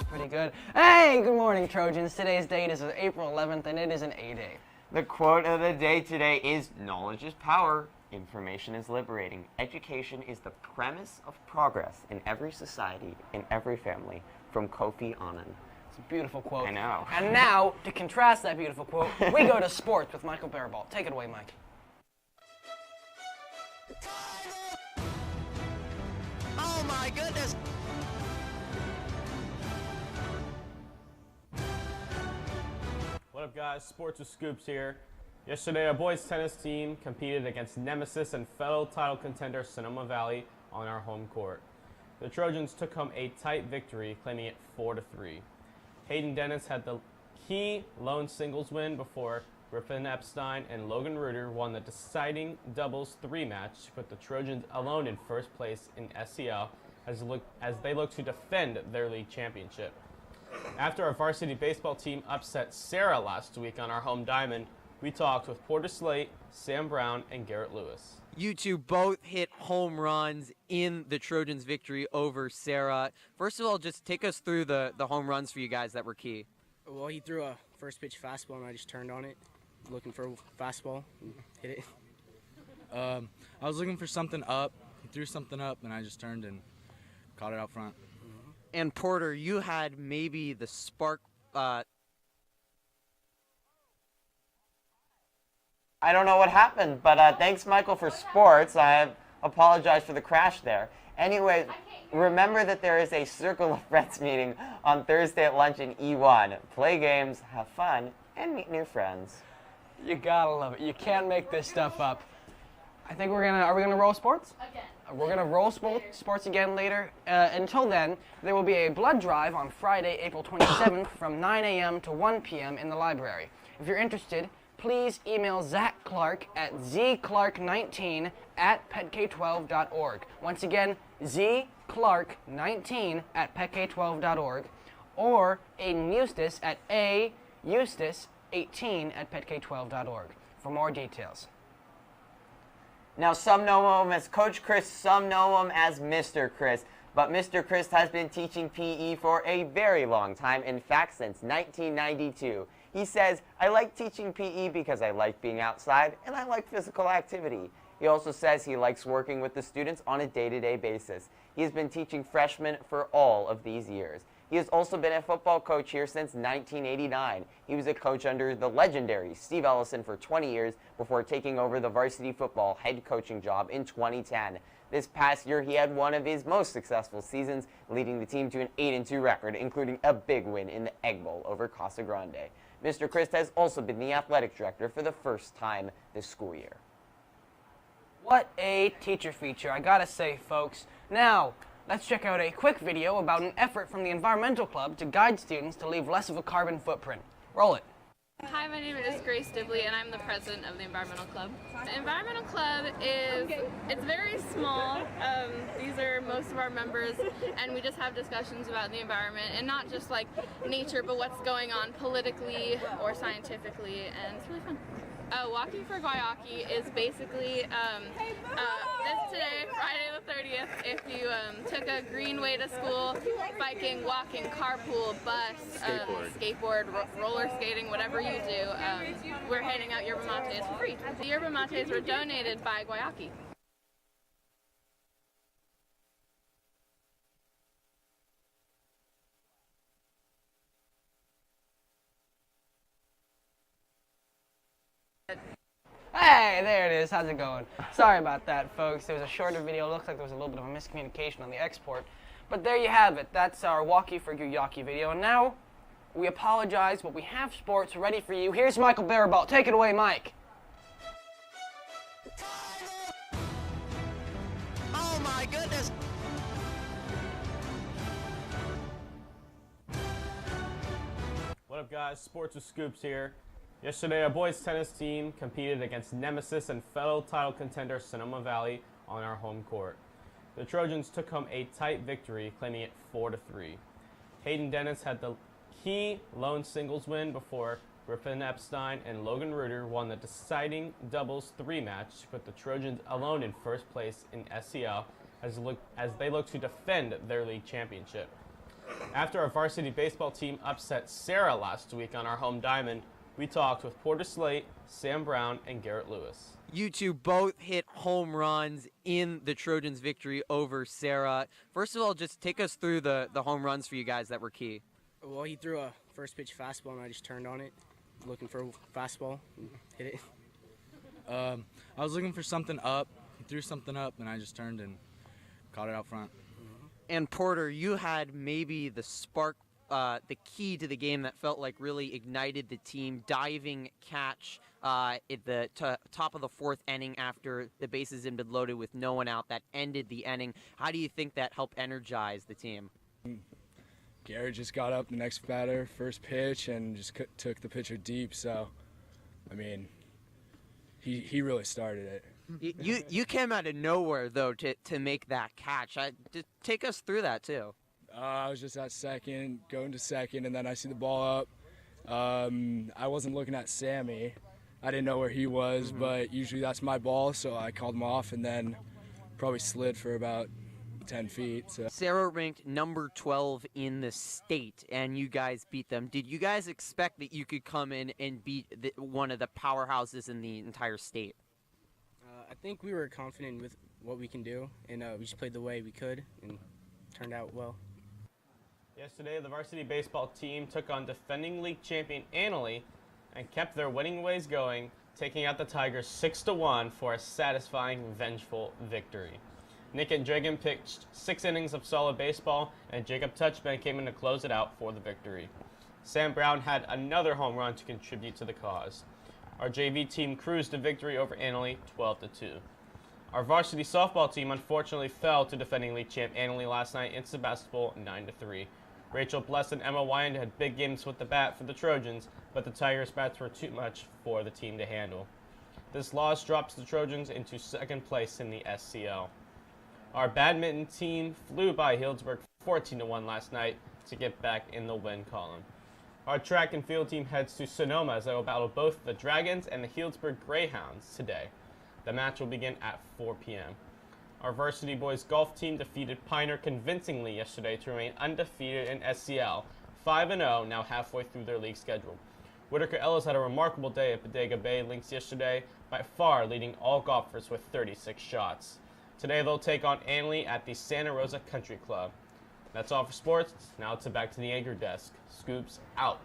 pretty good. Hey, good morning, Trojans. Today's date is April 11th, and it is an A-Day. The quote of the day today is, "Knowledge is power, information is liberating. Education is the premise of progress in every society, in every family," from Kofi Annan. It's a beautiful quote. I know. And now, to contrast that beautiful quote, we go to sports with Michael Barabalt. Take it away, Mike. Oh my goodness! What up, guys? Sports with Scoops here. Yesterday, our boys tennis team competed against nemesis and fellow title contender Sonoma Valley on our home court. The Trojans took home a tight victory, claiming it 4-3. Hayden Dennis had the key lone singles win before Griffin Epstein and Logan Reuter won the deciding doubles 3 match to put the Trojans alone in first place in SCL as they look to defend their league championship. After our varsity baseball team upset Sarah last week on our home diamond, we talked with Porter Slate, Sam Brown, and Garrett Lewis. You two both hit home runs in the Trojans' victory over Sarah. First of all, just take us through the home runs for you guys that were key. Well, he threw a first pitch fastball, and I just turned on it, looking for a fastball, and hit it. I was looking for something up. He threw something up, and I just turned and caught it out front. And Porter, you had maybe the spark. I don't know what happened, but thanks, Michael, for sports. I apologize for the crash there. Anyway, remember that there is a Circle of Friends meeting on Thursday at lunch in E1. Play games, have fun, and meet new friends. You gotta love it. You can't make this stuff up. I think are we gonna roll sports? Again. We're going to roll sports again later. Until then, there will be a blood drive on Friday, April 27th from 9 a.m. to 1 p.m. in the library. If you're interested, please email Zach Clark at zclark19@petk12.org. Once again, zclark19@petk12.org, or Aidan Eustace at aeustace18@petk12.org for more details. Now, some know him as Coach Chris, some know him as Mr. Chris. But Mr. Chris has been teaching PE for a very long time, in fact, since 1992. He says, "I like teaching PE because I like being outside and I like physical activity." He also says he likes working with the students on a day-to-day basis. He has been teaching freshmen for all of these years. He has also been a football coach here since 1989. He was a coach under the legendary Steve Ellison for 20 years before taking over the varsity football head coaching job in 2010. This past year, he had one of his most successful seasons, leading the team to an 8-2 record, including a big win in the Egg Bowl over Casa Grande. Mr. Christ has also been the athletic director for the first time this school year. What a teacher feature, I gotta say, folks. Now, let's check out a quick video about an effort from the Environmental Club to guide students to leave less of a carbon footprint. Roll it. Hi, my name is Grace Dibley, and I'm the president of the Environmental Club. The Environmental Club it's very small. These are most of our members, and we just have discussions about the environment, and not just like nature, but what's going on politically or scientifically, and it's really fun. Walking for Guayaki is basically this today, Friday the 30th. If you took a green way to school, biking, walking, carpool, bus, skateboard, roller skating, whatever you do, we're handing out yerba mates for free. The yerba mates were donated by Guayaki. Hey, there it is. How's it going? Sorry about that, folks. There was a shorter video. It looks like there was a little bit of a miscommunication on the export. But there you have it. That's our Walkie for Guyaki video. And now, we apologize, but we have sports ready for you. Here's Michael Barabalt. Take it away, Mike. Oh my goodness! What up, guys? Sports with Scoops here. Yesterday, our boys tennis team competed against nemesis and fellow title contender Sonoma Valley on our home court. The Trojans took home a tight victory, claiming it 4-3. Hayden Dennis had the key lone singles win before Griffin Epstein and Logan Reuter won the deciding doubles 3 match to put the Trojans alone in first place in SCL as they look to defend their league championship. After our varsity baseball team upset Sarah last week on our home diamond, we talked with Porter Slate, Sam Brown, and Garrett Lewis. You two both hit home runs in the Trojans' victory over Sarah. First of all, just take us through the home runs for you guys that were key. Well, he threw a first pitch fastball, and I just turned on it, looking for a fastball, and hit it. I was looking for something up. He threw something up, and I just turned and caught it out front. And Porter, you had maybe the spark, the key to the game that felt like really ignited the team. Diving catch at the top of the fourth inning after the bases had been loaded with no one out. That ended the inning. How do you think that helped energize the team? Garrett just got up the next batter, first pitch, and just took the pitcher deep. So, I mean, he really started it. You came out of nowhere, though, to make that catch. Just take us through that, too. I was just at second, going to second, and then I see the ball up. I wasn't looking at Sammy. I didn't know where he was, but usually that's my ball, so I called him off and then probably slid for about 10 feet. So. Sarah ranked number 12 in the state, and you guys beat them. Did you guys expect that you could come in and beat one of the powerhouses in the entire state? I think we were confident with what we can do, and we just played the way we could, and turned out well. Yesterday, the varsity baseball team took on defending league champion Annalee and kept their winning ways going, taking out the Tigers 6-1 for a satisfying, vengeful victory. Nick and Dragon pitched 6 innings of solid baseball, and Jacob Touchman came in to close it out for the victory. Sam Brown had another home run to contribute to the cause. Our JV team cruised to victory over Annalee 12-2. Our varsity softball team unfortunately fell to defending league champ Annalee last night in Sebastopol 9-3. Rachel Bless and Emma Wyand had big games with the bat for the Trojans, but the Tigers' bats were too much for the team to handle. This loss drops the Trojans into second place in the SCL. Our badminton team flew by Healdsburg 14-1 last night to get back in the win column. Our track and field team heads to Sonoma as they will battle both the Dragons and the Healdsburg Greyhounds today. The match will begin at 4 p.m. Our varsity boys golf team defeated Pioneer convincingly yesterday to remain undefeated in SCL, 5-0 now halfway through their league schedule. Whitaker Ellis had a remarkable day at Bodega Bay Links yesterday, by far leading all golfers with 36 shots. Today they'll take on Annalee at the Santa Rosa Country Club. That's all for sports. Now it's back to the anchor desk. Scoops out.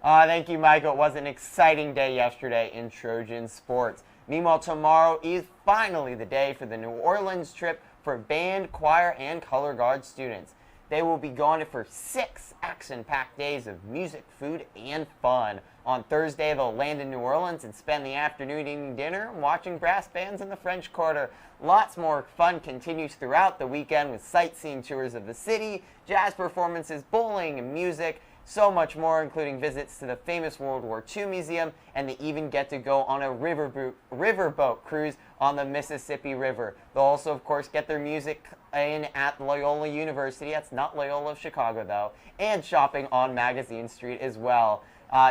Thank you, Michael. It was an exciting day yesterday in Trojan sports. Meanwhile, tomorrow is finally the day for the New Orleans trip for band, choir, and color guard students. They will be gone for 6 action-packed days of music, food, and fun. On Thursday, they'll land in New Orleans and spend the afternoon eating dinner and watching brass bands in the French Quarter. Lots more fun continues throughout the weekend with sightseeing tours of the city, jazz performances, bowling, and music. So much more, including visits to the famous World War II Museum, and they even get to go on a riverboat cruise on the Mississippi River. They'll also, of course, get their music in at Loyola University. That's not Loyola of Chicago, though. And shopping on Magazine Street as well.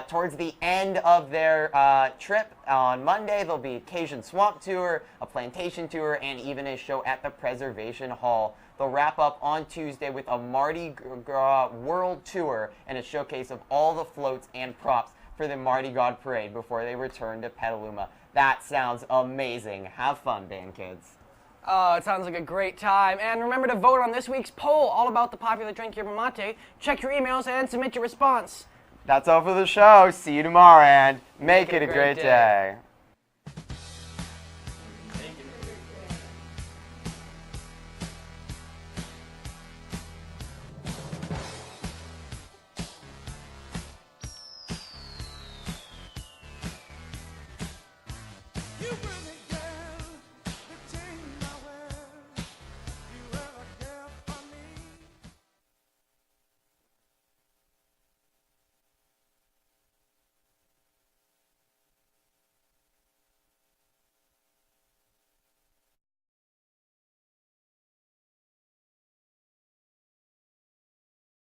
Towards the end of their trip on Monday, there'll be a Cajun Swamp Tour, a plantation tour, and even a show at the Preservation Hall. They'll wrap up on Tuesday with a Mardi Gras World Tour and a showcase of all the floats and props for the Mardi Gras Parade before they return to Petaluma. That sounds amazing. Have fun, band kids. Oh, it sounds like a great time. And remember to vote on this week's poll all about the popular drink yerba mate. Check your emails and submit your response. That's all for the show. See you tomorrow, and make it a great day.